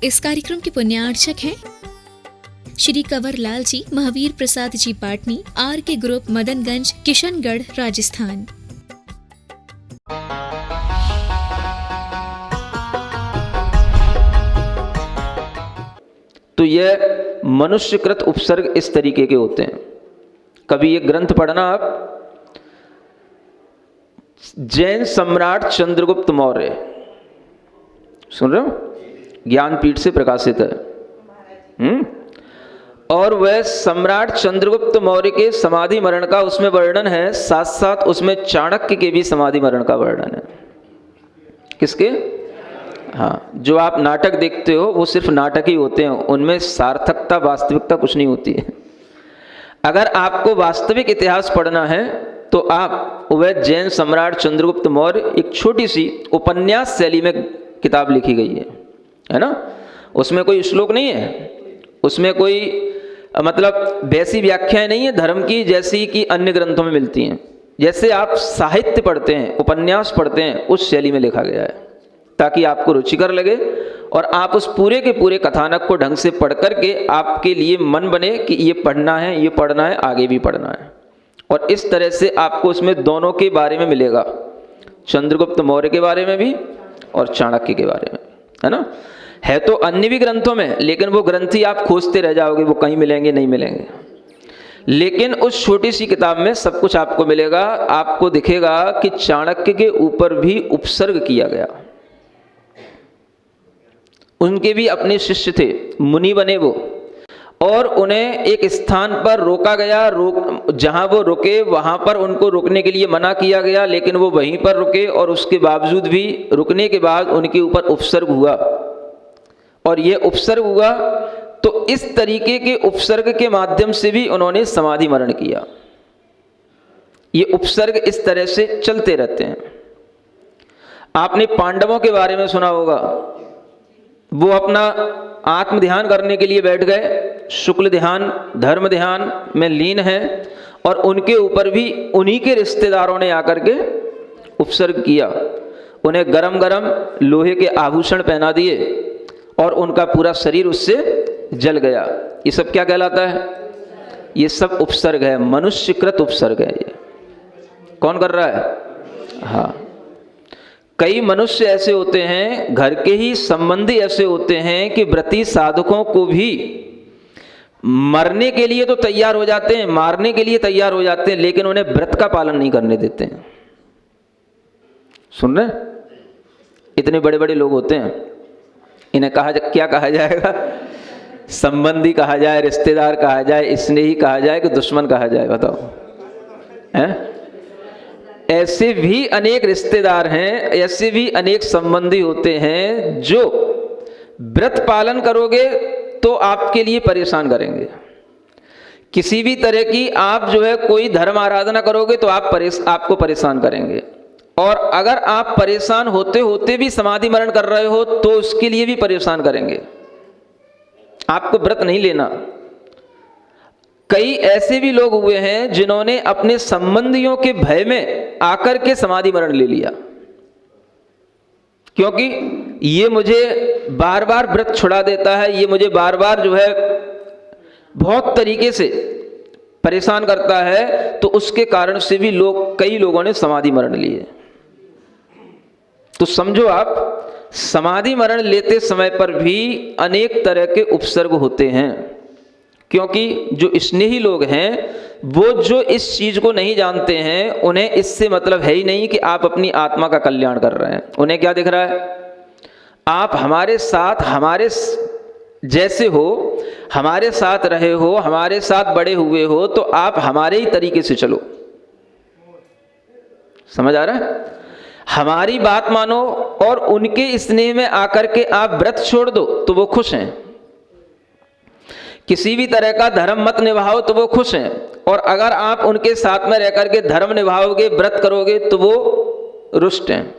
इस कार्यक्रम के पुण्यार्चक हैं श्री कंवर लाल जी, महावीर प्रसाद जी पाटनी, आर के ग्रुप, मदनगंज, किशनगढ़, राजस्थान। तो यह मनुष्यकृत उपसर्ग इस तरीके के होते हैं। कभी ये ग्रंथ पढ़ना आप, जैन सम्राट चंद्रगुप्त मौर्य, सुन रहे हो, ज्ञानपीठ से प्रकाशित है। और वह सम्राट चंद्रगुप्त मौर्य के समाधि मरण का उसमें वर्णन है, साथ साथ उसमें चाणक्य के भी समाधि मरण का वर्णन है। किसके? हाँ, जो आप नाटक देखते हो वो सिर्फ नाटक ही होते हैं, उनमें सार्थकता, वास्तविकता कुछ नहीं होती है। अगर आपको वास्तविक इतिहास पढ़ना है तो आप वह जैन सम्राट चंद्रगुप्त मौर्य, एक छोटी सी उपन्यास शैली में किताब लिखी गई है ना। उसमें कोई श्लोक नहीं है, उसमें कोई मतलब वैसी व्याख्याएं नहीं है धर्म की जैसी कि अन्य ग्रंथों में मिलती हैं। जैसे आप साहित्य पढ़ते हैं, उपन्यास पढ़ते हैं, उस शैली में लिखा गया है, ताकि आपको रुचिकर लगे और आप उस पूरे के पूरे कथानक को ढंग से पढ़ करके आपके लिए मन बने कि ये पढ़ना है, ये पढ़ना है, आगे भी पढ़ना है। और इस तरह से आपको उसमें दोनों के बारे में मिलेगा, चंद्रगुप्त मौर्य के बारे में भी और चाणक्य के बारे में, है ना। है तो अन्य भी ग्रंथों में, लेकिन वो ग्रंथ ही आप खोजते रह जाओगे, वो कहीं मिलेंगे नहीं मिलेंगे। लेकिन उस छोटी सी किताब में सब कुछ आपको मिलेगा। आपको दिखेगा कि चाणक्य के ऊपर भी उपसर्ग किया गया। उनके भी अपने शिष्य थे, मुनि बने वो, और उन्हें एक स्थान पर रोका गया, जहां वो रुके वहां पर उनको रुकने के लिए मना किया गया, लेकिन वो वहीं पर रुके और उसके बावजूद भी रुकने के बाद उनके ऊपर उपसर्ग हुआ। और ये उपसर्ग हुआ तो इस तरीके के उपसर्ग के माध्यम से भी उन्होंने समाधि मरण किया। ये उपसर्ग इस तरह से चलते रहते हैं। आपने पांडवों के बारे में सुना होगा, वो अपना आत्म ध्यान करने के लिए बैठ गए, शुक्ल ध्यान, धर्म ध्यान में लीन है, और उनके ऊपर भी उन्हीं के रिश्तेदारों ने आकर के उपसर्ग किया। उन्हें गरम गरम लोहे के आभूषण पहना दिए और उनका पूरा शरीर उससे जल गया। ये सब क्या कहलाता है? ये सब उपसर्ग है, मनुष्यकृत उपसर्ग है। ये कौन कर रहा है? हाँ, कई मनुष्य ऐसे होते हैं, घर के ही संबंधी ऐसे होते हैं कि व्रती साधकों को भी मरने के लिए तो तैयार हो जाते हैं, मारने के लिए तैयार हो जाते हैं, लेकिन उन्हें व्रत का पालन नहीं करने देते हैं। सुन रहे? इतने बड़े बड़े लोग होते हैं, इन्हें क्या कहा जाएगा? संबंधी कहा जाए, रिश्तेदार कहा जाए, स्नेही कहा जाए कि दुश्मन कहा जाए? बताओ। हैं? ऐसे भी अनेक रिश्तेदार हैं, ऐसे भी अनेक संबंधी होते हैं जो व्रत पालन करोगे तो आपके लिए परेशान करेंगे। किसी भी तरह की आप जो है कोई धर्म आराधना करोगे तो आपको परेशान करेंगे। और अगर आप परेशान होते होते भी समाधि मरण कर रहे हो तो उसके लिए भी परेशान करेंगे। आपको व्रत नहीं लेना। कई ऐसे भी लोग हुए हैं जिन्होंने अपने संबंधियों के भय में आकर के समाधि मरण ले लिया, क्योंकि ये मुझे बार बार व्रत छुड़ा देता है, ये मुझे बार बार जो है बहुत तरीके से परेशान करता है, तो उसके कारण से भी कई लोगों ने समाधि मरण लिए। तो समझो आप, समाधि मरण लेते समय पर भी अनेक तरह के उपसर्ग होते हैं, क्योंकि जो स्नेही लोग हैं वो जो इस चीज को नहीं जानते हैं, उन्हें इससे मतलब है ही नहीं कि आप अपनी आत्मा का कल्याण कर रहे हैं। उन्हें क्या दिख रहा है? आप हमारे साथ, हमारे जैसे हो, हमारे साथ रहे हो, हमारे साथ बड़े हुए हो, तो आप हमारे ही तरीके से चलो। समझ आ रहा है? हमारी बात मानो और उनके स्नेह में आकर के आप व्रत छोड़ दो तो वो खुश हैं। किसी भी तरह का धर्म मत निभाओ तो वो खुश हैं, और अगर आप उनके साथ में रह करके धर्म निभाओगे, व्रत करोगे, तो वो रुष्ट हैं,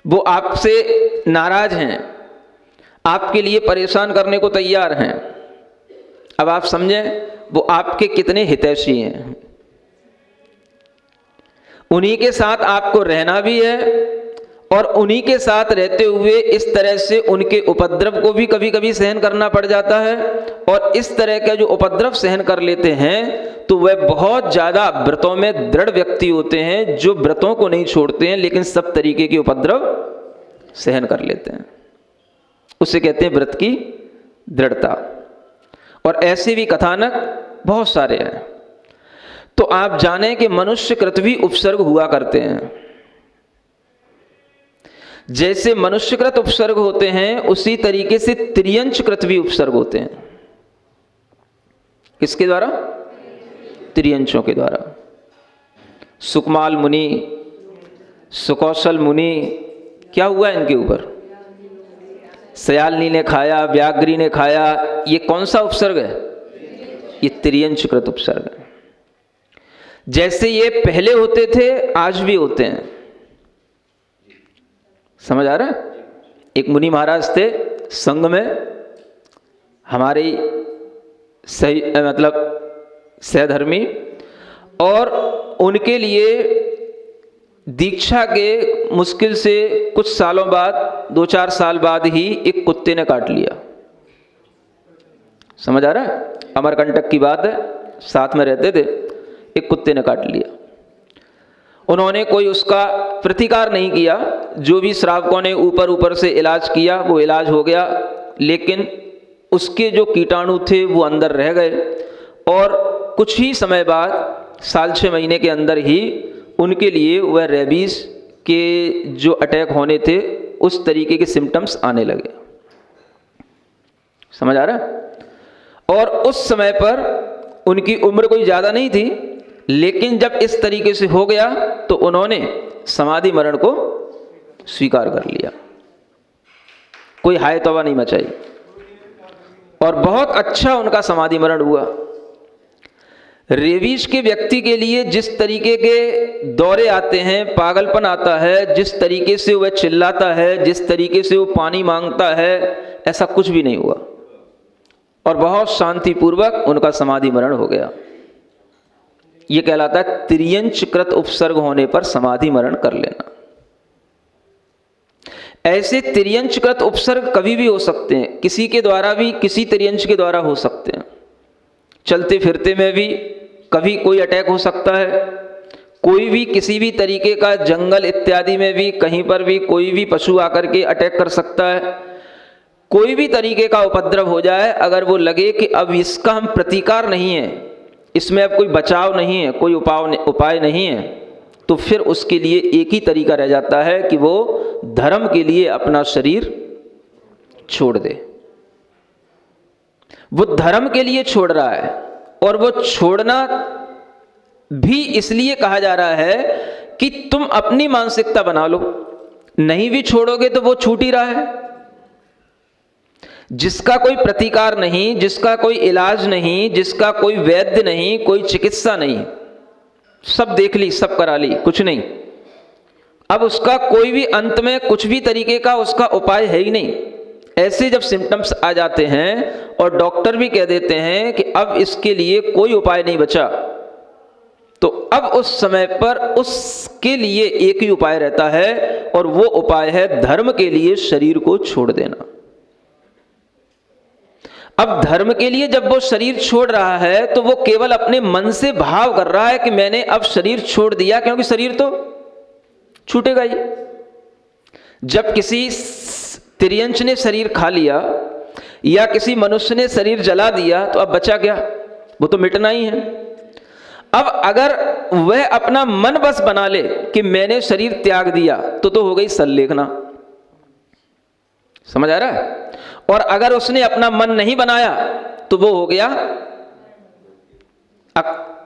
वो आपसे नाराज हैं, आपके लिए परेशान करने को तैयार हैं। अब आप समझें वो आपके कितने हितैषी हैं। उन्हीं के साथ आपको रहना भी है और उन्हीं के साथ रहते हुए इस तरह से उनके उपद्रव को भी कभी कभी सहन करना पड़ जाता है। और इस तरह का जो उपद्रव सहन कर लेते हैं तो वह बहुत ज़्यादा व्रतों में दृढ़ व्यक्ति होते हैं, जो व्रतों को नहीं छोड़ते हैं लेकिन सब तरीके के उपद्रव सहन कर लेते हैं। उसे कहते हैं व्रत की दृढ़ता। और ऐसे भी कथानक बहुत सारे हैं। तो आप जानें कि मनुष्यकृत भी उपसर्ग हुआ करते हैं। जैसे मनुष्यकृत उपसर्ग होते हैं उसी तरीके से त्रियंचकृत भी उपसर्ग होते हैं। किसके द्वारा? त्रियंचों के द्वारा। सुकमाल मुनि, सुकौशल मुनि, क्या हुआ इनके ऊपर? सयालनी ने खाया, व्याघ्री ने खाया। ये कौन सा उपसर्ग है? ये त्रियंचकृत उपसर्ग है। जैसे ये पहले होते थे आज भी होते हैं। समझ आ रहा है? एक मुनि महाराज थे संघ में, हमारे सही मतलब सहधर्मी, और उनके लिए दीक्षा के मुश्किल से कुछ सालों बाद, 2-4 साल बाद ही एक कुत्ते ने काट लिया। समझ आ रहा है? अमरकंटक की बात है, साथ में रहते थे, एक कुत्ते ने काट लिया। उन्होंने कोई उसका प्रतिकार नहीं किया। जो भी श्रावकों ने ऊपर ऊपर से इलाज किया वो इलाज हो गया, लेकिन उसके जो कीटाणु थे वो अंदर रह गए। और कुछ ही समय बाद, 6 महीने के अंदर ही उनके लिए वह रेबीज के जो अटैक होने थे उस तरीके के सिम्टम्स आने लगे। समझ आ रहा है? और उस समय पर उनकी उम्र कोई ज़्यादा नहीं थी, लेकिन जब इस तरीके से हो गया तो उन्होंने समाधि मरण को स्वीकार कर लिया। कोई हाय तौबा नहीं मचाई और बहुत अच्छा उनका समाधि मरण हुआ। रेबीज के व्यक्ति के लिए जिस तरीके के दौरे आते हैं, पागलपन आता है, जिस तरीके से वह चिल्लाता है, जिस तरीके से वो पानी मांगता है, ऐसा कुछ भी नहीं हुआ और बहुत शांतिपूर्वक उनका समाधि मरण हो गया। ये कहलाता है त्रियंचकृत उपसर्ग होने पर समाधि मरण कर लेना। ऐसे त्रियंचकृत उपसर्ग कभी भी हो सकते हैं, किसी के द्वारा भी, किसी त्रियंच के द्वारा हो सकते हैं। चलते फिरते में भी कभी कोई अटैक हो सकता है, कोई भी किसी भी तरीके का जंगल इत्यादि में भी कहीं पर भी कोई भी पशु आकर के अटैक कर सकता है। कोई भी तरीके का उपद्रव हो जाए, अगर वो लगे कि अब इसका हम प्रतिकार नहीं है, इसमें अब कोई बचाव नहीं है, कोई उपाय नहीं है, तो फिर उसके लिए एक ही तरीका रह जाता है कि वो धर्म के लिए अपना शरीर छोड़ दे। वो धर्म के लिए छोड़ रहा है और वो छोड़ना भी इसलिए कहा जा रहा है कि तुम अपनी मानसिकता बना लो। नहीं भी छोड़ोगे तो वो छूट ही रहा है। जिसका कोई प्रतिकार नहीं, जिसका कोई इलाज नहीं, जिसका कोई वैद्य नहीं, कोई चिकित्सा नहीं, सब देख ली, सब करा ली, कुछ नहीं, अब उसका कोई भी अंत में कुछ भी तरीके का उसका उपाय है ही नहीं। ऐसे जब सिम्टम्स आ जाते हैं और डॉक्टर भी कह देते हैं कि अब इसके लिए कोई उपाय नहीं बचा, तो अब उस समय पर उसके लिए एक ही उपाय रहता है और वो उपाय है धर्म के लिए शरीर को छोड़ देना। अब धर्म के लिए जब वो शरीर छोड़ रहा है तो वो केवल अपने मन से भाव कर रहा है कि मैंने अब शरीर छोड़ दिया, क्योंकि शरीर तो छूटेगा ही। जब किसी तिर्यंच ने शरीर खा लिया या किसी मनुष्य ने शरीर जला दिया तो अब बचा क्या? वो तो मिटना ही है। अब अगर वह अपना मन बस बना ले कि मैंने शरीर त्याग दिया तो हो गई सल्लेखना। समझ आ रहा है? और अगर उसने अपना मन नहीं बनाया तो वो हो गया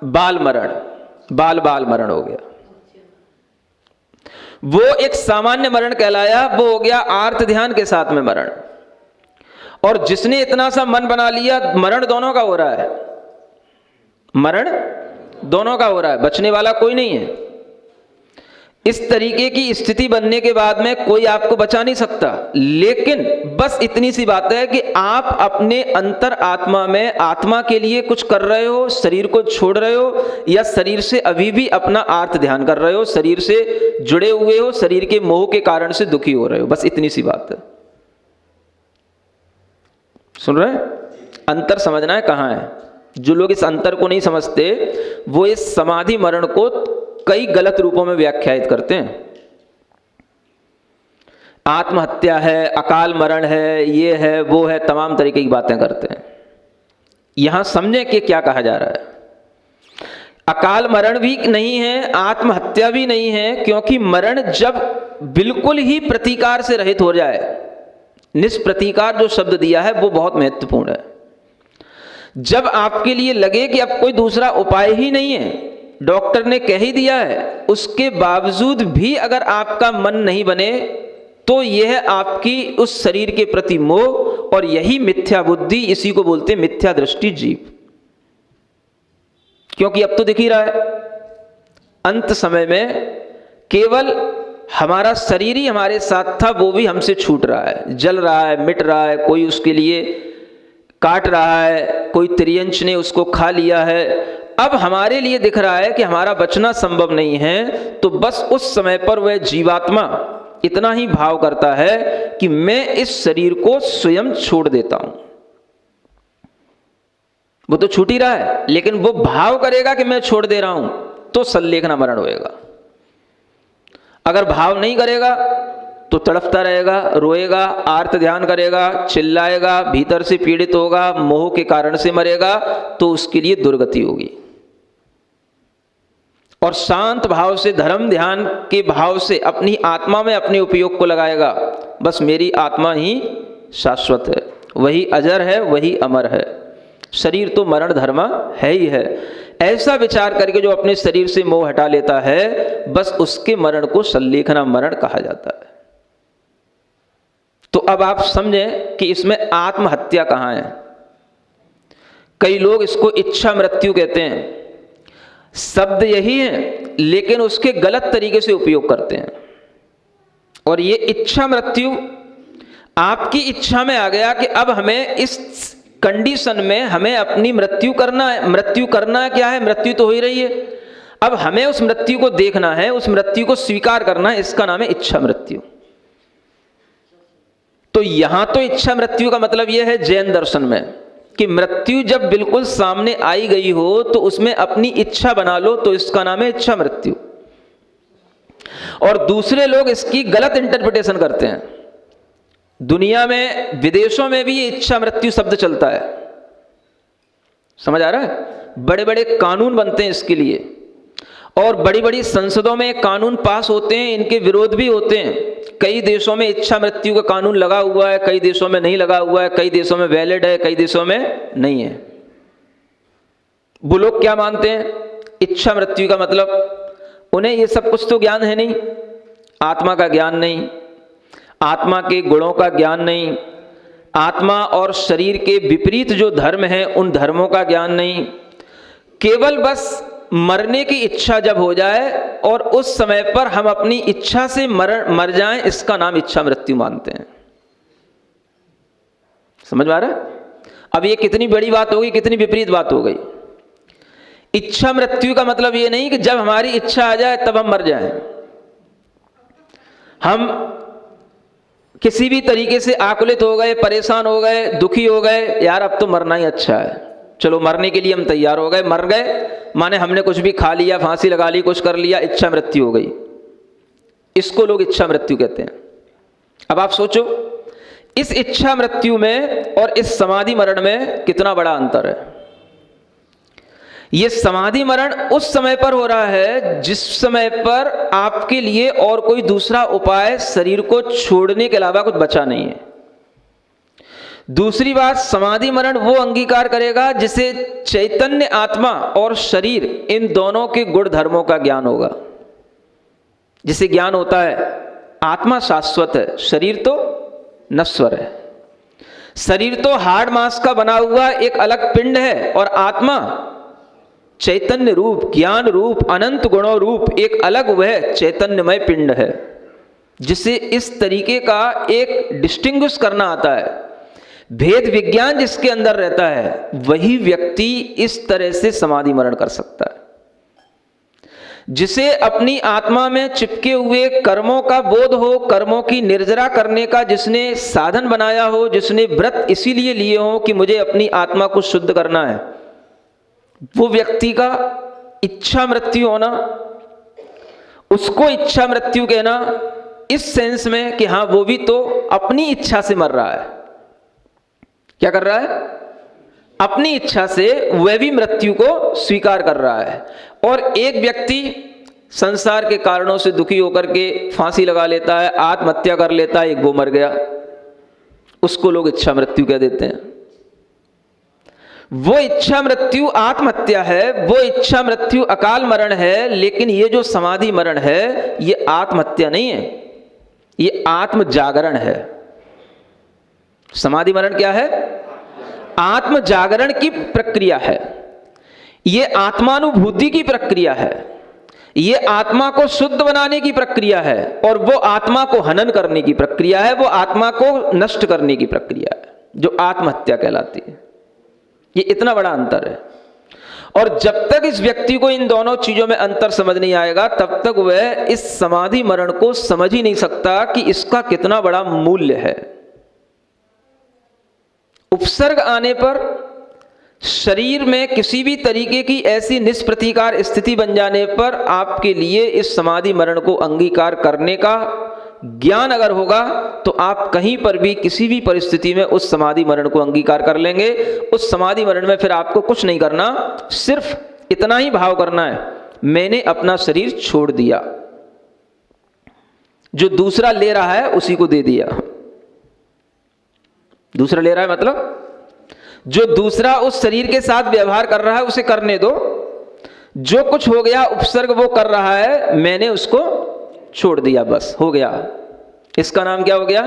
बाल मरण, बाल मरण हो गया। वो एक सामान्य मरण कहलाया, वो हो गया आर्त ध्यान के साथ में मरण। और जिसने इतना सा मन बना लिया, मरण दोनों का हो रहा है, मरण दोनों का हो रहा है, बचने वाला कोई नहीं है। इस तरीके की स्थिति बनने के बाद में कोई आपको बचा नहीं सकता। लेकिन बस इतनी सी बात है कि आप अपने अंतर आत्मा में आत्मा के लिए कुछ कर रहे हो, शरीर को छोड़ रहे हो, या शरीर से अभी भी अपना आर्त ध्यान कर रहे हो, शरीर से जुड़े हुए हो, शरीर के मोह के कारण से दुखी हो रहे हो। बस इतनी सी बात है। सुन रहे हैं? अंतर समझना है कहाँ है। जो लोग इस अंतर को नहीं समझते वो इस समाधि मरण को कई गलत रूपों में व्याख्यायित करते हैं। आत्महत्या है, अकाल मरण है, ये है, वो है, तमाम तरीके की बातें करते हैं। यहां समझें कि क्या कहा जा रहा है। अकाल मरण भी नहीं है, आत्महत्या भी नहीं है, क्योंकि मरण जब बिल्कुल ही प्रतिकार से रहित हो जाए, निष्प्रतिकार जो शब्द दिया है वो बहुत महत्वपूर्ण है। जब आपके लिए लगे कि अब कोई दूसरा उपाय ही नहीं है, डॉक्टर ने कह ही दिया है, उसके बावजूद भी अगर आपका मन नहीं बने तो यह आपकी उस शरीर के प्रति मोह, और यही मिथ्या बुद्धि, इसी को बोलते हैं मिथ्या दृष्टि जीव। क्योंकि अब तो दिख ही रहा है अंत समय में केवल हमारा शरीर ही हमारे साथ था, वो भी हमसे छूट रहा है, जल रहा है, मिट रहा है, कोई उसके लिए काट रहा है, कोई त्रियंच ने उसको खा लिया है। अब हमारे लिए दिख रहा है कि हमारा बचना संभव नहीं है, तो बस उस समय पर वह जीवात्मा इतना ही भाव करता है कि मैं इस शरीर को स्वयं छोड़ देता हूं। वो तो छूट ही रहा है, लेकिन वो भाव करेगा कि मैं छोड़ दे रहा हूं, तो सल्लेखना मरण होएगा। अगर भाव नहीं करेगा तो तड़पता रहेगा, रोएगा, आर्त ध्यान करेगा, चिल्लाएगा, भीतर से पीड़ित होगा, मोह के कारण से मरेगा, तो उसके लिए दुर्गति होगी। और शांत भाव से, धर्म ध्यान के भाव से अपनी आत्मा में अपने उपयोग को लगाएगा। बस मेरी आत्मा ही शाश्वत है, वही अजर है, वही अमर है, शरीर तो मरण धर्म है ही है। ऐसा विचार करके जो अपने शरीर से मोह हटा लेता है, बस उसके मरण को सल्लेखना मरण कहा जाता है। तो अब आप समझें कि इसमें आत्महत्या कहाँ है। कई लोग इसको इच्छा मृत्यु कहते हैं, शब्द यही है लेकिन उसके गलत तरीके से उपयोग करते हैं। और ये इच्छा मृत्यु आपकी इच्छा में आ गया कि अब हमें इस कंडीशन में हमें अपनी मृत्यु करना है। मृत्यु करना क्या है? मृत्यु तो हो ही रही है, अब हमें उस मृत्यु को देखना है, उस मृत्यु को स्वीकार करना है, इसका नाम है इच्छा मृत्यु। तो यहां तो इच्छा मृत्यु का मतलब यह है जैन दर्शन में कि मृत्यु जब बिल्कुल सामने आई गई हो तो उसमें अपनी इच्छा बना लो, तो इसका नाम है इच्छा मृत्यु। और दूसरे लोग इसकी गलत इंटरप्रिटेशन करते हैं। दुनिया में, विदेशों में भी ये इच्छा मृत्यु शब्द चलता है, समझ आ रहा है? बड़े बड़े कानून बनते हैं इसके लिए, और बड़ी बड़ी संसदों में कानून पास होते हैं, इनके विरोध भी होते हैं। कई देशों में इच्छा मृत्यु का कानून लगा हुआ है, कई देशों में नहीं लगा हुआ है, कई देशों में वैलिड है, कई देशों में नहीं है। वो लोग क्या मानते हैं? इच्छा मृत्यु का मतलब उन्हें ये सब कुछ तो ज्ञान है नहीं, आत्मा का ज्ञान नहीं, आत्मा के गुणों का ज्ञान नहीं, आत्मा और शरीर के विपरीत जो धर्म है उन धर्मों का ज्ञान नहीं। केवल बस मरने की इच्छा जब हो जाए और उस समय पर हम अपनी इच्छा से मर जाएं, इसका नाम इच्छा मृत्यु मानते हैं। समझ में आ रहा है? अब ये कितनी बड़ी बात हो गई, कितनी विपरीत बात हो गई। इच्छा मृत्यु का मतलब ये नहीं कि जब हमारी इच्छा आ जाए तब हम मर जाएं। हम किसी भी तरीके से आकुलित हो गए, परेशान हो गए, दुखी हो गए, यार अब तो मरना ही अच्छा है, चलो मरने के लिए हम तैयार हो गए, मर गए, माने हमने कुछ भी खा लिया, फांसी लगा ली, कुछ कर लिया, इच्छा मृत्यु हो गई। इसको लोग इच्छा मृत्यु कहते हैं। अब आप सोचो, इस इच्छा मृत्यु में और इस समाधि मरण में कितना बड़ा अंतर है। यह समाधि मरण उस समय पर हो रहा है जिस समय पर आपके लिए और कोई दूसरा उपाय शरीर को छोड़ने के अलावा कुछ बचा नहीं है। दूसरी बात, समाधि मरण वो अंगीकार करेगा जिसे चैतन्य आत्मा और शरीर इन दोनों के गुण धर्मों का ज्ञान होगा। जिसे ज्ञान होता है आत्मा शाश्वत है, शरीर तो नश्वर है। शरीर तो हाड़ मांस का बना हुआ एक अलग पिंड है, और आत्मा चैतन्य रूप, ज्ञान रूप, अनंत गुणों रूप एक अलग वह चैतन्यमय पिंड है, जिसे इस तरीके का एक डिस्टिंग्विश करना आता है, भेद विज्ञान जिसके अंदर रहता है, वही व्यक्ति इस तरह से समाधि मरण कर सकता है। जिसे अपनी आत्मा में चिपके हुए कर्मों का बोध हो, कर्मों की निर्जरा करने का जिसने साधन बनाया हो, जिसने व्रत इसीलिए लिए हो कि मुझे अपनी आत्मा को शुद्ध करना है, वो व्यक्ति का इच्छा मृत्यु होना, उसको इच्छा मृत्यु कहना इस सेंस में कि हाँ वो भी तो अपनी इच्छा से मर रहा है। क्या कर रहा है? अपनी इच्छा से वह भी मृत्यु को स्वीकार कर रहा है। और एक व्यक्ति संसार के कारणों से दुखी होकर के फांसी लगा लेता है, आत्महत्या कर लेता है, एक वो मर गया, उसको लोग इच्छा मृत्यु कह देते हैं। वो इच्छा मृत्यु आत्महत्या है, वो इच्छा मृत्यु अकाल मरण है, लेकिन ये जो समाधि मरण है ये आत्महत्या नहीं है, ये आत्म जागरण है। समाधि मरण क्या है? आत्म जागरण की प्रक्रिया है, ये आत्मानुभूति की प्रक्रिया है, ये आत्मा को शुद्ध बनाने की प्रक्रिया है, और वो आत्मा को हनन करने की प्रक्रिया है, वो आत्मा को नष्ट करने की प्रक्रिया है, जो आत्महत्या कहलाती है। ये इतना बड़ा अंतर है। और जब तक इस व्यक्ति को इन दोनों चीजों में अंतर समझ नहीं आएगा, तब तक वह इस समाधि मरण को समझ ही नहीं सकता कि इसका कितना बड़ा मूल्य है। उपसर्ग आने पर, शरीर में किसी भी तरीके की ऐसी निष्प्रतिकार स्थिति बन जाने पर आपके लिए इस समाधि मरण को अंगीकार करने का ज्ञान अगर होगा तो आप कहीं पर भी किसी भी परिस्थिति में उस समाधि मरण को अंगीकार कर लेंगे। उस समाधि मरण में फिर आपको कुछ नहीं करना, सिर्फ इतना ही भाव करना है, मैंने अपना शरीर छोड़ दिया, जो दूसरा ले रहा है उसी को दे दिया। दूसरा ले रहा है मतलब जो दूसरा उस शरीर के साथ व्यवहार कर रहा है उसे करने दो, जो कुछ हो गया उपसर्ग वो कर रहा है, मैंने उसको छोड़ दिया, बस हो गया। इसका नाम क्या हो गया?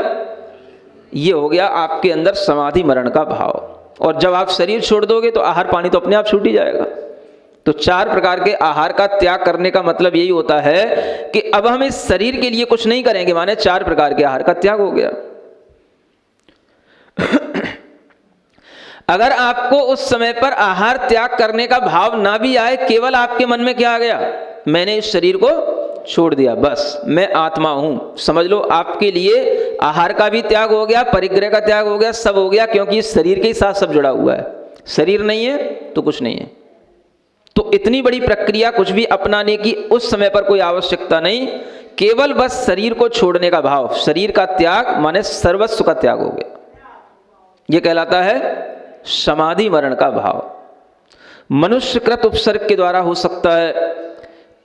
ये हो गया आपके अंदर समाधि मरण का भाव। और जब आप शरीर छोड़ दोगे तो आहार पानी तो अपने आप छूट ही जाएगा। तो 4 प्रकार के आहार का त्याग करने का मतलब यही होता है कि अब हम इस शरीर के लिए कुछ नहीं करेंगे, माने 4 प्रकार के आहार का त्याग हो गया। अगर आपको उस समय पर आहार त्याग करने का भाव ना भी आए, केवल आपके मन में क्या आ गया? मैंने इस शरीर को छोड़ दिया, बस मैं आत्मा हूं, समझ लो आपके लिए आहार का भी त्याग हो गया, परिग्रह का त्याग हो गया, सब हो गया, क्योंकि इस शरीर के ही साथ सब जुड़ा हुआ है। शरीर नहीं है तो कुछ नहीं है। तो इतनी बड़ी प्रक्रिया कुछ भी अपनाने की उस समय पर कोई आवश्यकता नहीं, केवल बस शरीर को छोड़ने का भाव, शरीर का त्याग माने सर्वस्व का त्याग हो गया। यह कहलाता है समाधि मरण का भाव। मनुष्यकृत उपसर्ग के द्वारा हो सकता है,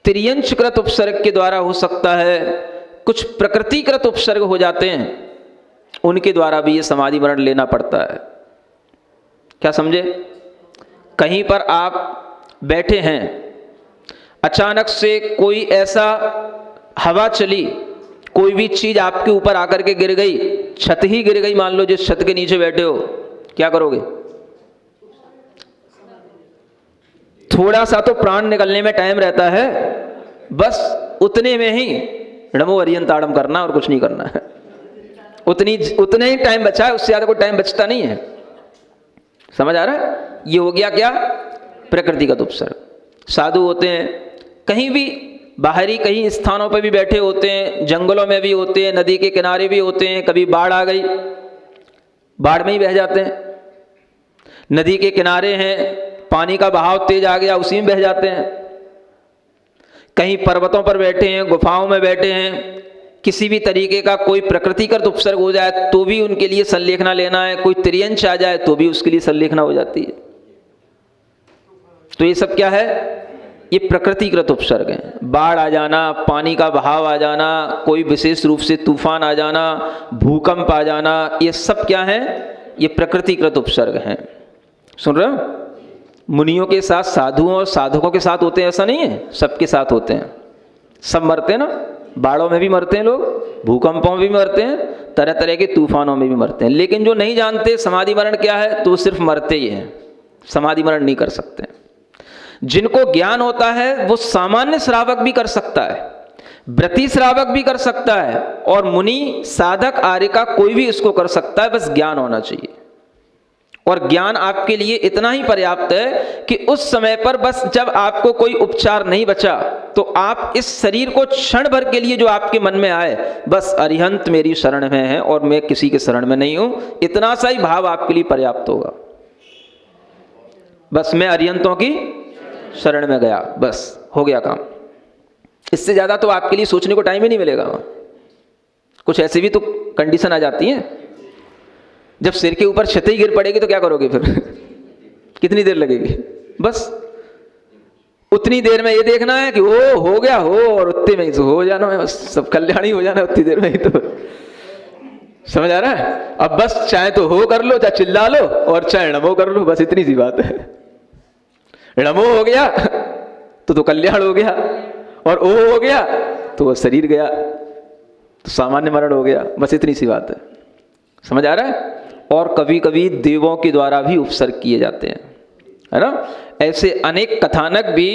त्रियंशकृत उपसर्ग के द्वारा हो सकता है, कुछ प्रकृतिकृत उपसर्ग हो जाते हैं, उनके द्वारा भी ये समाधि मरण लेना पड़ता है। क्या समझे? कहीं पर आप बैठे हैं, अचानक से कोई ऐसा हवा चली, कोई भी चीज आपके ऊपर आकर के गिर गई, छत ही गिर गई, मान लो जिस छत के नीचे बैठे हो, क्या करोगे? थोड़ा सा तो प्राण निकलने में टाइम रहता है, बस उतने में ही नमो अर्यंताड़म करना और कुछ नहीं करना है। उतने ही टाइम बचा है, उससे ज्यादा कोई टाइम बचता नहीं है। समझ आ रहा है? ये हो गया क्या? प्रकृतिगत उपसर्ग। साधु होते हैं, कहीं भी बाहरी कहीं स्थानों पर भी बैठे होते हैं, जंगलों में भी होते हैं, नदी के किनारे भी होते हैं, कभी बाढ़ आ गई, बाढ़ में ही बह जाते हैं। नदी के किनारे हैं, पानी का बहाव तेज आ गया, उसी में बह जाते हैं। कहीं पर्वतों पर बैठे हैं, गुफाओं में बैठे हैं, किसी भी तरीके का कोई प्रकृतिगत उपसर्ग हो जाए तो भी उनके लिए संलेखना लेना है, कोई त्रियंश आ जाए तो भी उसके लिए संलेखना हो जाती है। तो ये सब क्या है? ये प्रकृतिगत उपसर्ग है। बाढ़ आ जाना, पानी का बहाव आ जाना, कोई विशेष रूप से तूफान आ जाना, भूकंप आ जाना, ये सब क्या है? ये प्रकृतिगत उपसर्ग हैं। सुन रहे हो? मुनियों के साथ साधुओं और साधकों के साथ होते हैं ऐसा नहीं है, सबके साथ होते हैं। सब मरते हैं ना, बाढ़ों में भी मरते हैं लोग, भूकंपों में भी मरते हैं, तरह तरह के तूफानों में भी मरते हैं। लेकिन जो नहीं जानते समाधि मरण क्या है, तो सिर्फ मरते ही हैं, समाधि मरण नहीं कर सकते। जिनको ज्ञान होता है वो सामान्य श्रावक भी कर सकता है, व्रती श्रावक भी कर सकता है, और मुनि साधक आर्य का कोई भी इसको कर सकता है, बस ज्ञान होना चाहिए। और ज्ञान आपके लिए इतना ही पर्याप्त है कि उस समय पर बस जब आपको कोई उपचार नहीं बचा तो आप इस शरीर को क्षण भर के लिए जो आपके मन में आए, बस अरिहंत मेरी शरण में है और मैं किसी के शरण में नहीं हूं, इतना सा ही भाव आपके लिए पर्याप्त होगा। बस मैं अरिहंतों की शरण में गया, बस हो गया काम। इससे ज्यादा तो आपके लिए सोचने को टाइम ही नहीं मिलेगा। कुछ ऐसे भी तो कंडीशन आ जाती हैं, जब सिर के ऊपर छत ही गिर पड़ेगी तो क्या करोगे फिर? कितनी देर लगेगी? बस उतनी देर में ये देखना है कि वो हो गया हो, और उतने में ही हो जाना है, बस सब कल्याण ही हो जाना है उतनी देर में ही। तो समझ आ रहा है? अब बस चाहे तो हो कर लो, चाहे चिल्ला लो, और चाहे नमो कर लो, बस इतनी सी बात है। नमो हो गया तो कल्याण हो गया, और ओ हो गया तो वो शरीर गया, तो सामान्य मरण हो गया, बस इतनी सी बात है। समझ आ रहा है? और कभी कभी देवों के द्वारा भी उपसर्ग किए जाते हैं, है ना? ऐसे अनेक कथानक भी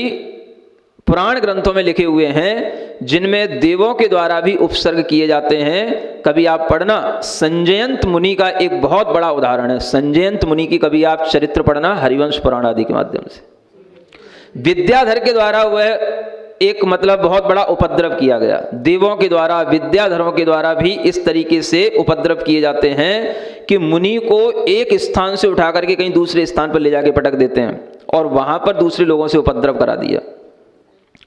पुराण ग्रंथों में लिखे हुए हैं जिनमें देवों के द्वारा भी उपसर्ग किए जाते हैं। कभी आप पढ़ना, संजयंत मुनि का एक बहुत बड़ा उदाहरण है। संजयंत मुनि की कभी आप चरित्र पढ़ना हरिवंश पुराण आदि के माध्यम से। विद्याधर के द्वारा वह एक मतलब बहुत बड़ा उपद्रव किया गया। देवों के द्वारा, विद्याधरों के द्वारा भी इस तरीके से उपद्रव किए जाते हैं कि मुनि को एक स्थान से उठा करके कहीं दूसरे स्थान पर ले जाके पटक देते हैं और वहां पर दूसरे लोगों से उपद्रव करा दिया।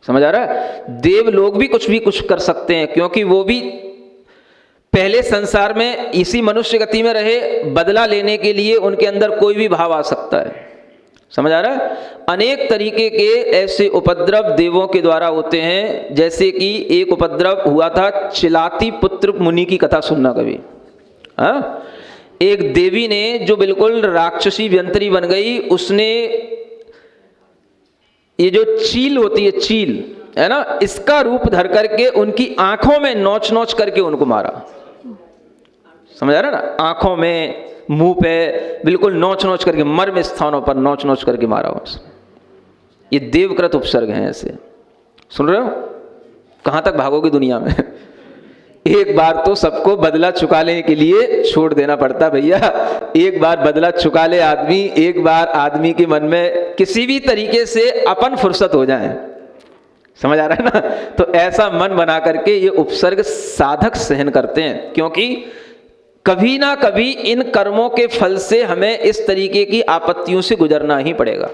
समझ आ रहा है? देव लोग भी कुछ कर सकते हैं, क्योंकि वो भी पहले संसार में इसी मनुष्य गति में रहे, बदला लेने के लिए उनके अंदर कोई भी भाव आ सकता है। समझ आ रहा है? अनेक तरीके के ऐसे उपद्रव देवों के द्वारा होते हैं। जैसे कि एक उपद्रव हुआ था, चिलाती पुत्र मुनि की कथा सुनना कभी। हाँ, एक देवी ने जो बिल्कुल राक्षसी व्यंतरी बन गई, उसने ये जो चील होती है, चील है ना, इसका रूप धर करके उनकी आंखों में नोच नोच करके उनको मारा। समझ आ रहा है ना? आंखों में, मुंह पे बिल्कुल नोच नोच करके, मर्म स्थानों पर नोच नोच करके मारा उस। ये देवकृत उपसर्ग हैं ऐसे। सुन रहे हो? कहां तक भागोगे दुनिया में? एक बार तो सबको बदला चुका लेने के लिए छोड़ देना पड़ता भैया। एक बार बदला चुका ले आदमी, एक बार आदमी के मन में किसी भी तरीके से अपन फुर्सत हो जाए। समझ आ रहा है ना? तो ऐसा मन बना करके ये उपसर्ग साधक सहन करते हैं, क्योंकि कभी ना कभी इन कर्मों के फल से हमें इस तरीके की आपत्तियों से गुजरना ही पड़ेगा।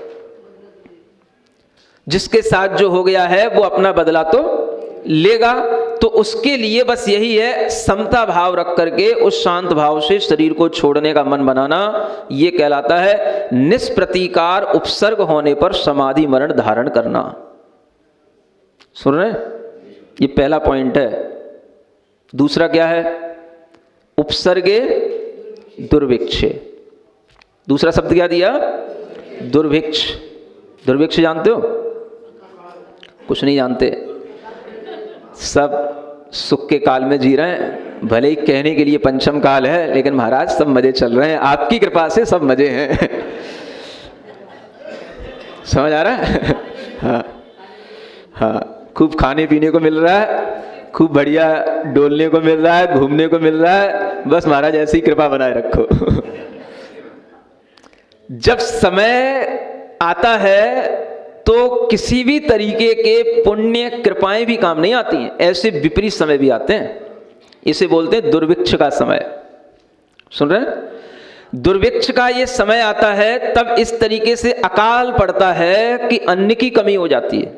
जिसके साथ जो हो गया है वो अपना बदला तो लेगा। तो उसके लिए बस यही है, समता भाव रख करके उस शांत भाव से शरीर को छोड़ने का मन बनाना। ये कहलाता है निष्प्रतीकार उपसर्ग होने पर समाधि मरण धारण करना। सुन रहे? ये पहला पॉइंट है। दूसरा क्या है? उपसर्गे दुर्भिक्षे। दूसरा शब्द क्या दिया? दुर्भिक्ष। दुर्भिक्ष जानते हो? कुछ नहीं जानते। सब सुख के काल में जी रहे हैं। भले ही कहने के लिए पंचम काल है, लेकिन महाराज सब मजे चल रहे हैं। आपकी कृपा से सब मजे हैं। समझ आ रहा है? हाँ हाँ, खूब खाने पीने को मिल रहा है, खूब बढ़िया डोलने को मिल रहा है, घूमने को मिल रहा है। बस महाराज ऐसी कृपा बनाए रखो। जब समय आता है तो किसी भी तरीके के पुण्य कृपाएं भी काम नहीं आती हैं। ऐसे विपरीत समय भी आते हैं। इसे बोलते हैं दुर्भिक्ष का समय। सुन रहे हैं? दुर्भिक्ष का ये समय आता है तब इस तरीके से अकाल पड़ता है कि अन्न की कमी हो जाती है।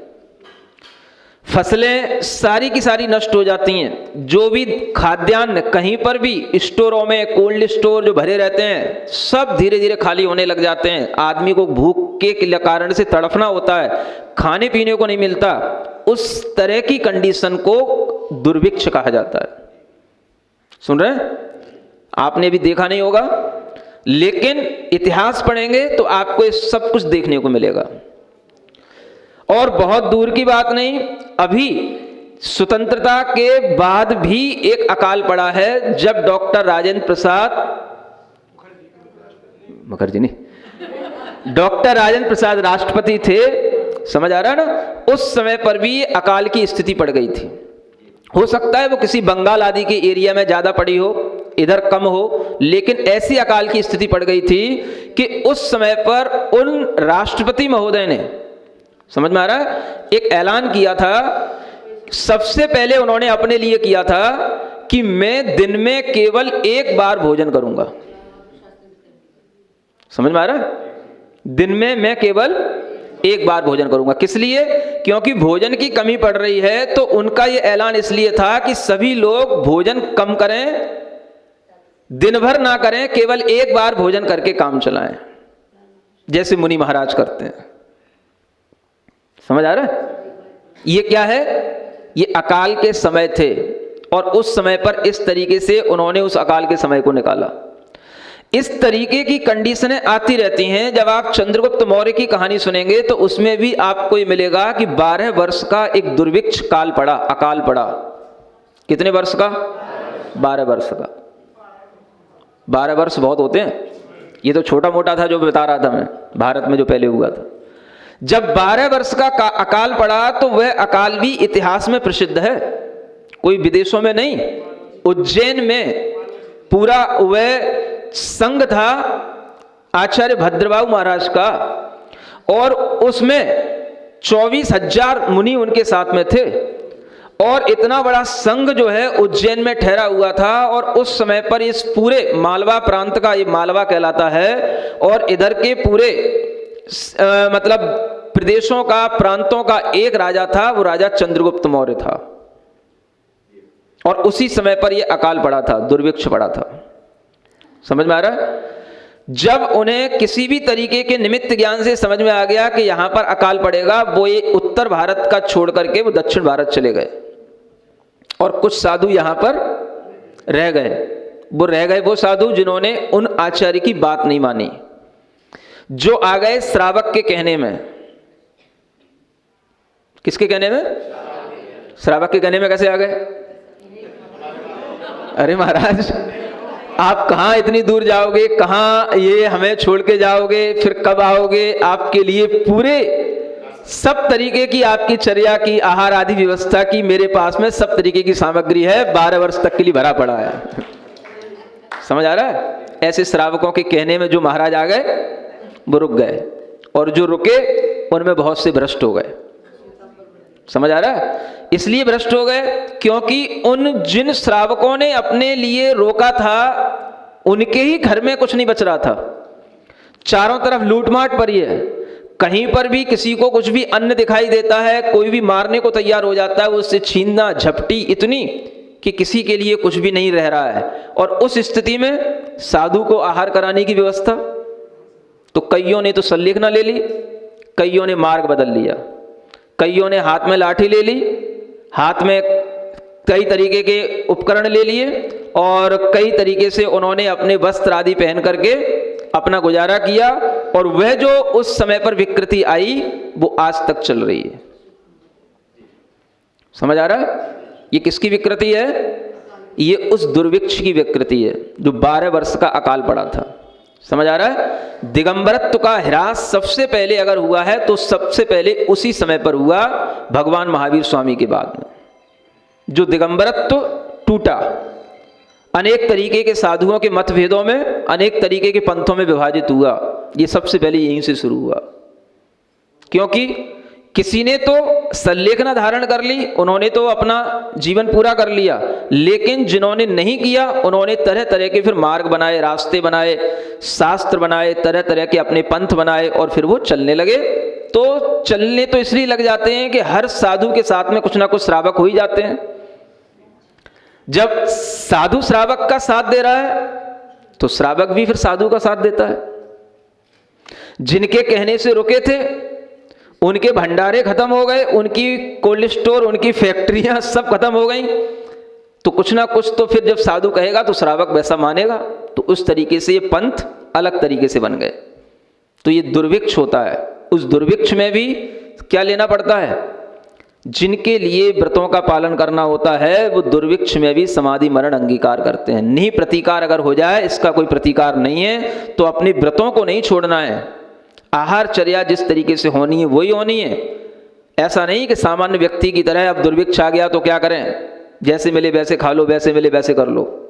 फसलें सारी की सारी नष्ट हो जाती हैं। जो भी खाद्यान्न कहीं पर भी स्टोरों में, कोल्ड स्टोर जो भरे रहते हैं, सब धीरे धीरे खाली होने लग जाते हैं। आदमी को भूख के कारण से तड़फना होता है, खाने पीने को नहीं मिलता। उस तरह की कंडीशन को दुर्भिक्ष कहा जाता है। सुन रहे हैं? आपने भी देखा नहीं होगा, लेकिन इतिहास पढ़ेंगे तो आपको ये सब कुछ देखने को मिलेगा। और बहुत दूर की बात नहीं, अभी स्वतंत्रता के बाद भी एक अकाल पड़ा है, जब डॉक्टर राजेंद्र प्रसाद मुखर्जी नहीं, डॉक्टर राजेंद्र प्रसाद राष्ट्रपति थे। समझ आ रहा है ना। उस समय पर भी अकाल की स्थिति पड़ गई थी। हो सकता है वो किसी बंगाल आदि के एरिया में ज़्यादा पड़ी हो, इधर कम हो, लेकिन ऐसी अकाल की स्थिति पड़ गई थी कि उस समय पर उन राष्ट्रपति महोदय ने, समझ में आ रहा है, एक ऐलान किया था। सबसे पहले उन्होंने अपने लिए किया था कि मैं दिन में केवल एक बार भोजन करूंगा। समझ में आ रहा है, दिन में मैं केवल एक बार भोजन करूंगा। किस लिए? क्योंकि भोजन की कमी पड़ रही है। तो उनका यह ऐलान इसलिए था कि सभी लोग भोजन कम करें, दिन भर ना करें, केवल एक बार भोजन करके काम चलाएं, जैसे मुनि महाराज करते हैं। समझ आ रहा है? ये क्या है? ये अकाल के समय थे और उस समय पर इस तरीके से उन्होंने उस अकाल के समय को निकाला। इस तरीके की कंडीशनें आती रहती हैं। जब आप चंद्रगुप्त मौर्य की कहानी सुनेंगे तो उसमें भी आपको ये मिलेगा कि 12 वर्ष का एक दुर्भिक्ष काल पड़ा, अकाल पड़ा। कितने वर्ष का? 12 वर्ष का। 12 वर्ष बहुत होते हैं। ये तो छोटा मोटा था जो बता रहा था मैं, भारत में जो पहले हुआ था। जब 12 वर्ष का अकाल पड़ा तो वह अकाल भी इतिहास में प्रसिद्ध है, कोई विदेशों में नहीं। उज्जैन में पूरा वह संघ था आचार्य भद्रबाहु महाराज का, और उसमें 24,000 मुनि उनके साथ में थे। और इतना बड़ा संघ जो है उज्जैन में ठहरा हुआ था। और उस समय पर इस पूरे मालवा प्रांत का, ये मालवा कहलाता है, और इधर के पूरे मतलब प्रदेशों का, प्रांतों का एक राजा था, वो राजा चंद्रगुप्त मौर्य था। और उसी समय पर यह अकाल पड़ा था, दुर्भिक्ष पड़ा था। समझ में आ रहा है? जब उन्हें किसी भी तरीके के निमित्त ज्ञान से समझ में आ गया कि यहां पर अकाल पड़ेगा, वो ये उत्तर भारत का छोड़ करके वो दक्षिण भारत चले गए। और कुछ साधु यहां पर रह गए। वो रह गए वो साधु जिन्होंने उन आचार्य की बात नहीं मानी, जो आ गए श्रावक के कहने में। किसके कहने में? श्रावक के कहने में। कैसे आ गए? अरे महाराज, आप कहाँ इतनी दूर जाओगे, कहाँ ये हमें छोड़ के जाओगे, फिर कब आओगे? आपके लिए पूरे सब तरीके की आपकी चर्या की, आहार आदि व्यवस्था की मेरे पास में सब तरीके की सामग्री है, 12 वर्ष तक के लिए भरा पड़ा है। समझ आ रहा है? ऐसे श्रावकों के कहने में जो महाराज आ गए वो रुक गए, और जो रुके उनमें बहुत से भ्रष्ट हो गए। समझ आ रहा है? इसलिए भ्रष्ट हो गए क्योंकि उन जिन श्रावकों ने अपने लिए रोका था, उनके ही घर में कुछ नहीं बच रहा था। चारों तरफ लूटमाट पड़ी है। कहीं पर भी किसी को कुछ भी अन्न दिखाई देता है, कोई भी मारने को तैयार हो जाता है, उससे छीनना झपटी इतनी कि किसी के लिए कुछ भी नहीं रह रहा है। और उस स्थिति में साधु को आहार कराने की व्यवस्था, तो कईयों ने तो सल्लेखना ले ली, कईयों ने मार्ग बदल लिया, कईयों ने हाथ में लाठी ले ली, हाथ में कई तरीके के उपकरण ले लिए, और कई तरीके से उन्होंने अपने वस्त्र आदि पहन करके अपना गुजारा किया। और वह जो उस समय पर विकृति आई वो आज तक चल रही है। समझ आ रहा है? ये किसकी विकृति है? ये उस दुर्भिक्ष की विकृति है जो 12 वर्ष का अकाल पड़ा था। समझ आ रहा है? दिगंबरत्व का ह्रास सबसे पहले अगर हुआ है तो सबसे पहले उसी समय पर हुआ, भगवान महावीर स्वामी के बाद में। जो दिगंबरत्व टूटा, अनेक तरीके के साधुओं के मतभेदों में, अनेक तरीके के पंथों में विभाजित हुआ, ये सबसे पहले यहीं से शुरू हुआ। क्योंकि किसी ने तो सल्लेखना धारण कर ली, उन्होंने तो अपना जीवन पूरा कर लिया, लेकिन जिन्होंने नहीं किया उन्होंने तरह तरह के फिर मार्ग बनाए, रास्ते बनाए, शास्त्र बनाए, तरह तरह के अपने पंथ बनाए, और फिर वो चलने लगे। तो चलने तो इसलिए लग जाते हैं कि हर साधु के साथ में कुछ ना कुछ श्रावक हो ही जाते हैं। जब साधु श्रावक का साथ दे रहा है तो श्रावक भी फिर साधु का साथ देता है। जिनके कहने से रुके थे उनके भंडारे खत्म हो गए, उनकी कोल्ड स्टोर, उनकी फैक्ट्रियां सब खत्म हो गई, तो कुछ ना कुछ तो फिर जब साधु कहेगा तो श्रावक वैसा मानेगा। तो उस तरीके से ये पंथ अलग तरीके से बन गए। तो ये दुर्भिक्ष होता है। उस दुर्भिक्ष में भी क्या लेना पड़ता है? जिनके लिए व्रतों का पालन करना होता है वो दुर्भिक्ष में भी समाधि मरण अंगीकार करते हैं। नहीं प्रतिकार अगर हो जाए, इसका कोई प्रतिकार नहीं है, तो अपने व्रतों को नहीं छोड़ना है। आहार चर्या जिस तरीके से होनी है वही होनी है, ऐसा नहीं कि सामान्य व्यक्ति की तरह अब दुर्भिक्ष आ गया तो क्या करें, जैसे मिले वैसे खा लो, वैसे मिले वैसे कर लो।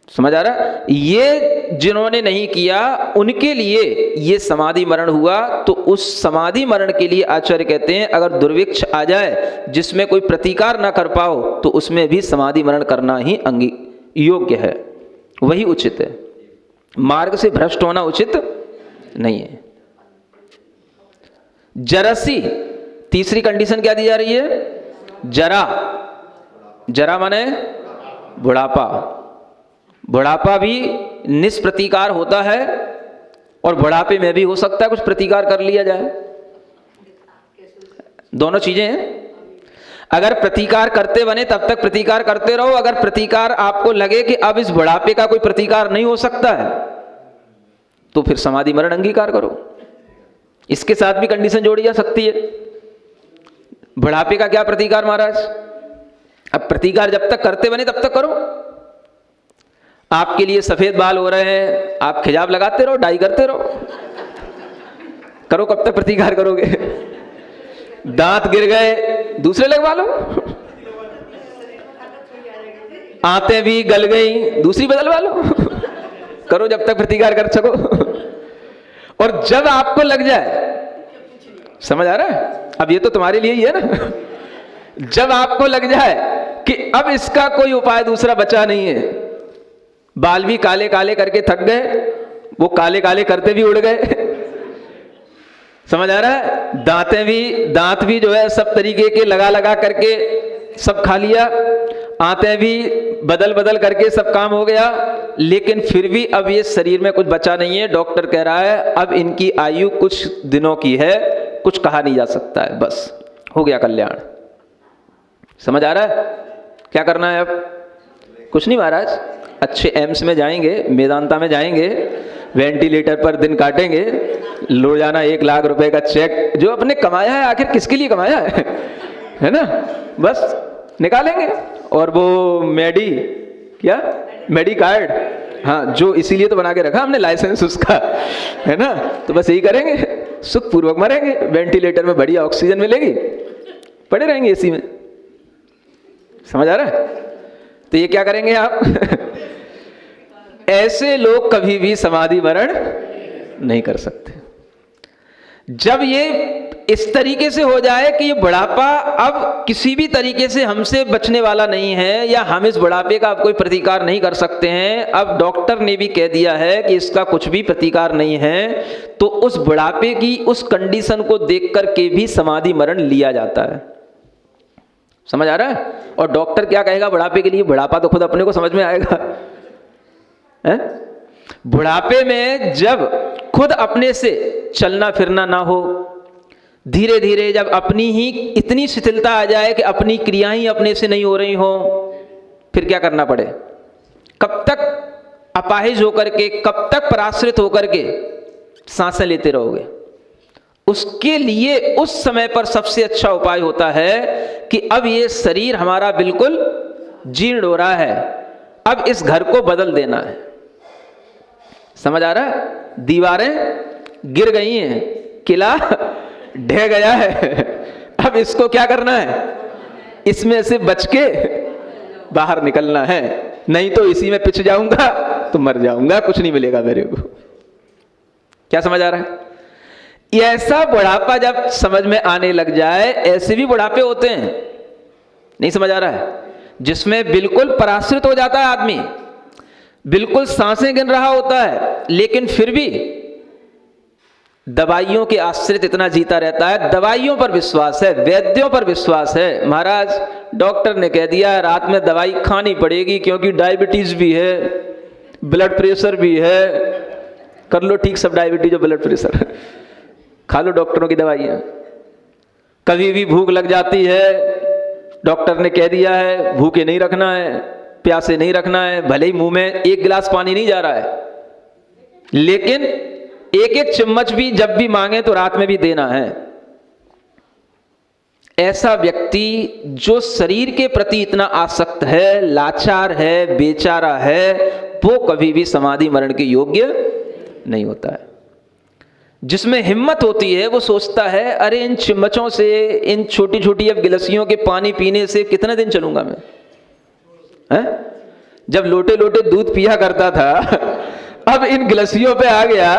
समझ आ रहा? ये जिन्होंने नहीं किया उनके लिए ये समाधि मरण हुआ। तो उस समाधि मरण के लिए आचार्य कहते हैं अगर दुर्भिक्ष आ जाए जिसमें कोई प्रतिकार ना कर पाओ तो उसमें भी समाधि मरण करना ही योग्य है, वही उचित है। मार्ग से भ्रष्ट होना उचित नहीं है। जरसी, तीसरी कंडीशन क्या दी जा रही है? जरा। जरा माने बुढ़ापा। बुढ़ापा भी निष्प्रतिकार होता है और बुढ़ापे में भी हो सकता है कुछ प्रतिकार कर लिया जाए। दोनों चीजें हैं। अगर प्रतिकार करते बने तब तक प्रतिकार करते रहो। अगर प्रतिकार आपको लगे कि अब इस बुढ़ापे का कोई प्रतिकार नहीं हो सकता है तो फिर समाधि मरण अंगीकार करो। इसके साथ भी कंडीशन जोड़ी जा सकती है। बुढ़ापे का क्या प्रतिकार महाराज? अब प्रतिकार जब तक करते बने तब तक करो। आपके लिए सफेद बाल हो रहे हैं, आप खिजाब लगाते रहो, डाई करते रहो, करो। कब तक प्रतिकार करोगे? दांत गिर गए, दूसरे लगवा लो। आंतें भी गल गई, दूसरी बदलवा लो। करो जब तक प्रतिकार कर सको। और जब आपको लग जाए, समझ आ रहा है? अब ये तो तुम्हारे लिए ही है ना। जब आपको लग जाए कि अब इसका कोई उपाय दूसरा बचा नहीं है, बाल भी काले काले करके थक गए, वो काले काले करते भी उड़ गए, समझ आ रहा है? दांत भी जो है सब तरीके के लगा लगा करके सब खा लिया, आंतें भी बदल बदल करके सब काम हो गया, लेकिन फिर भी अब ये शरीर में कुछ बचा नहीं है। डॉक्टर कह रहा है अब इनकी आयु कुछ दिनों की है, कुछ कहा नहीं जा सकता है, बस हो गया कल्याण। समझ आ रहा है? क्या करना है अब? कुछ नहीं महाराज, अच्छे एम्स में जाएंगे, मेदांता में जाएंगे, वेंटिलेटर पर दिन काटेंगे, लो जाना 1 लाख रुपए का चेक जो अपने कमाया है, आखिर किसके लिए कमाया है ना, बस निकालेंगे। और वो मेडी कार्ड, हाँ, जो इसीलिए तो बना के रखा हमने लाइसेंस उसका, है ना, तो बस यही करेंगे, सुखपूर्वक मरेंगे, वेंटिलेटर में बढ़िया ऑक्सीजन मिलेगी, पड़े रहेंगे एसी में। समझ आ रहा है? तो ये क्या करेंगे आप? ऐसे लोग कभी भी समाधि मरण नहीं कर सकते। जब ये इस तरीके से हो जाए कि ये बुढ़ापा अब किसी भी तरीके से हमसे बचने वाला नहीं है, या हम इस बुढ़ापे का अब कोई प्रतिकार नहीं कर सकते हैं, अब डॉक्टर ने भी कह दिया है कि इसका कुछ भी प्रतिकार नहीं है, तो उस बुढ़ापे की उस कंडीशन को देख करके भी समाधि मरण लिया जाता है। समझ आ रहा है? और डॉक्टर क्या कहेगा बुढ़ापे के लिए? बुढ़ापा तो खुद अपने को समझ में आएगा, है? बुढ़ापे में जब खुद अपने से चलना फिरना ना हो, धीरे धीरे जब अपनी ही इतनी शिथिलता आ जाए कि अपनी क्रियाएं ही अपने से नहीं हो रही हो, फिर क्या करना पड़े? कब तक अपाहिज होकर के, कब तक पराश्रित होकर के सांसें लेते रहोगे? उसके लिए उस समय पर सबसे अच्छा उपाय होता है कि अब ये शरीर हमारा बिल्कुल जीर्ण हो रहा है, अब इस घर को बदल देना है। समझ आ रहा है? दीवारें गिर गई हैं, किला ढह गया है, अब इसको क्या करना है? इसमें से बच के बाहर निकलना है, नहीं तो इसी में पिछ जाऊंगा तो मर जाऊंगा, कुछ नहीं मिलेगा मेरे को। क्या समझ आ रहा है? ऐसा बुढ़ापा जब समझ में आने लग जाए, ऐसे भी बुढ़ापे होते हैं, नहीं समझ आ रहा है, जिसमें बिल्कुल पराश्रित हो जाता है आदमी, बिल्कुल सांसें गिन रहा होता है, लेकिन फिर भी दवाइयों के आश्रित इतना जीता रहता है। दवाइयों पर विश्वास है, वैद्यों पर विश्वास है। महाराज डॉक्टर ने कह दिया रात में दवाई खानी पड़ेगी क्योंकि डायबिटीज भी है, ब्लड प्रेशर भी है, कर लो ठीक सब डायबिटीज और ब्लड प्रेशर, खा लो डॉक्टरों की दवाइयाँ। कभी भी भूख लग जाती है, डॉक्टर ने कह दिया है भूखे नहीं रखना है, प्यासे नहीं रखना है, भले ही मुंह में 1 गिलास पानी नहीं जा रहा है, लेकिन 1-1 चम्मच भी जब भी मांगे तो रात में भी देना है। ऐसा व्यक्ति जो शरीर के प्रति इतना आसक्त है, लाचार है, बेचारा है, वो कभी भी समाधि मरण के योग्य नहीं होता है। जिसमें हिम्मत होती है वो सोचता है अरे इन चम्मचों से, इन छोटी छोटी अब गिलसियों के पानी पीने से कितने दिन चलूंगा मैं, हैं? जब लोटे लोटे दूध पिया करता था, अब इन गिलसियों पे आ गया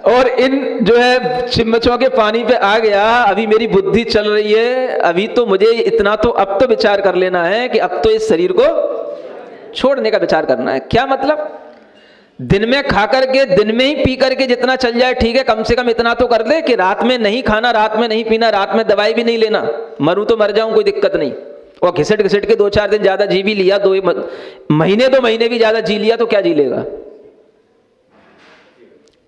और इन जो है चम्मचों के पानी पे आ गया, अभी मेरी बुद्धि चल रही है, अभी तो मुझे इतना तो अब तो विचार कर लेना है कि अब तो इस शरीर को छोड़ने का विचार करना है। क्या मतलब, दिन में खा करके, दिन में ही पी करके जितना चल जाए ठीक है, कम से कम इतना तो कर ले कि रात में नहीं खाना, रात में नहीं पीना, रात में दवाई भी नहीं लेना, मरूं तो मर जाऊं कोई दिक्कत नहीं। और घिसट घिसट के 2-4 दिन ज्यादा जी भी लिया, 2 महीने भी ज्यादा जी लिया तो क्या जी लेगा।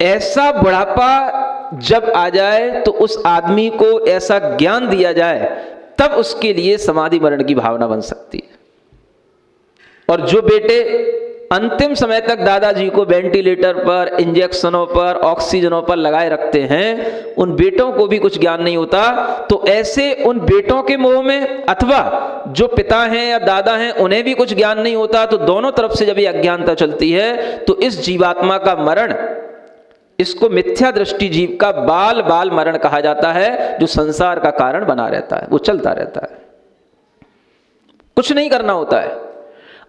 ऐसा बुढ़ापा जब आ जाए तो उस आदमी को ऐसा ज्ञान दिया जाए, तब उसके लिए समाधि मरण की भावना बन सकती है। और जो बेटे अंतिम समय तक दादाजी को वेंटिलेटर पर, इंजेक्शनों पर, ऑक्सीजनों पर लगाए रखते हैं, उन बेटों को भी कुछ ज्ञान नहीं होता, तो ऐसे उन बेटों के मोह में, अथवा जो पिता हैं या दादा हैं उन्हें भी कुछ ज्ञान नहीं होता, तो दोनों तरफ से जब ये अज्ञानता चलती है तो इस जीवात्मा का मरण, इसको मिथ्या दृष्टि जीव का बाल बाल मरण कहा जाता है, जो संसार का कारण बना रहता है, वो चलता रहता है, कुछ नहीं करना होता है।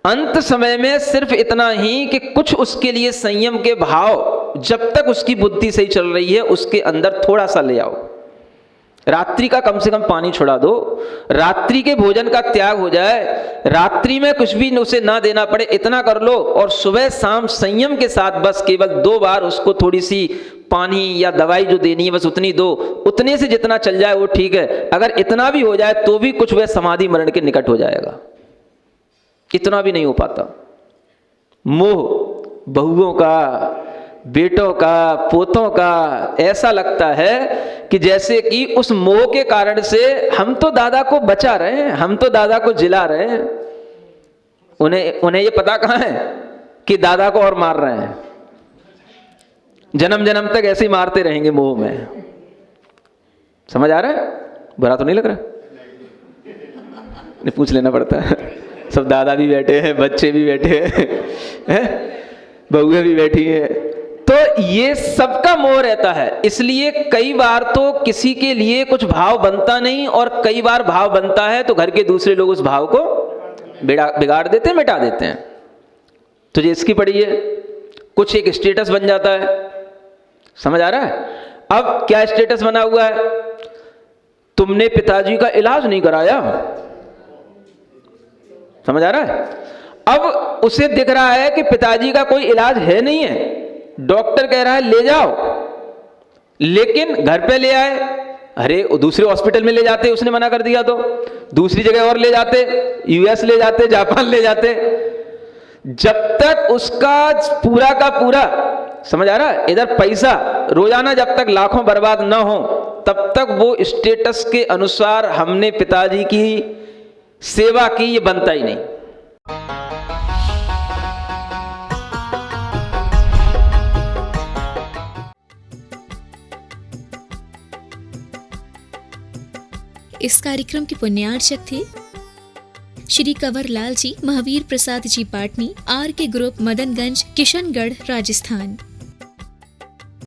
अंत समय में सिर्फ इतना ही कि कुछ उसके लिए संयम के भाव, जब तक उसकी बुद्धि सही चल रही है उसके अंदर थोड़ा सा ले आओ। रात्रि का कम से कम पानी छुड़ा दो, रात्रि के भोजन का त्याग हो जाए, रात्रि में कुछ भी उसे ना देना पड़े, इतना कर लो। और सुबह शाम संयम के साथ बस केवल 2 बार उसको थोड़ी सी पानी या दवाई जो देनी है बस उतनी दो, उतने से जितना चल जाए वो ठीक है। अगर इतना भी हो जाए तो भी कुछ वह समाधि मरण के निकट हो जाएगा, इतना भी नहीं हो पाता। मोह बहुओं का, बेटों का, पोतों का, ऐसा लगता है कि जैसे कि उस मोह के कारण से हम तो दादा को बचा रहे हैं, हम तो दादा को जिला रहे हैं, उन्हें ये पता कहां है कि दादा को और मार रहे हैं। जन्म जन्म तक ऐसे ही मारते रहेंगे मोह में। समझ आ रहा है? बुरा तो नहीं लग रहा? नहीं, पूछ लेना पड़ता है। सब दादा भी बैठे हैं, बच्चे भी बैठे हैं, बहुएं भी बैठी हैं, तो ये सबका मोह रहता है। इसलिए कई बार तो किसी के लिए कुछ भाव बनता नहीं, और कई बार भाव बनता है तो घर के दूसरे लोग उस भाव को बिगाड़ देते हैं, मिटा देते हैं। तुझे इसकी पड़ी है, कुछ एक स्टेटस बन जाता है। समझ आ रहा है? अब क्या स्टेटस बना हुआ है? तुमने पिताजी का इलाज नहीं कराया। समझ आ रहा है? अब उसे दिख रहा है कि पिताजी का कोई इलाज है नहीं है, डॉक्टर कह रहा है ले जाओ, लेकिन घर पे ले आए, अरे दूसरे हॉस्पिटल में ले जाते, उसने मना कर दिया तो दूसरी जगह और ले जाते, यूएस ले जाते, जापान ले जाते। जब तक उसका पूरा का पूरा, समझ आ रहा है, इधर पैसा रोजाना जब तक लाखों बर्बाद ना हो, तब तक वो स्टेटस के अनुसार हमने पिताजी की सेवा की, ये बनता ही नहीं। इस कार्यक्रम के पुण्यार्चक थे श्री कंवर लाल जी, महावीर प्रसाद जी पाटनी, आर के ग्रुप, मदनगंज, किशनगढ़, राजस्थान।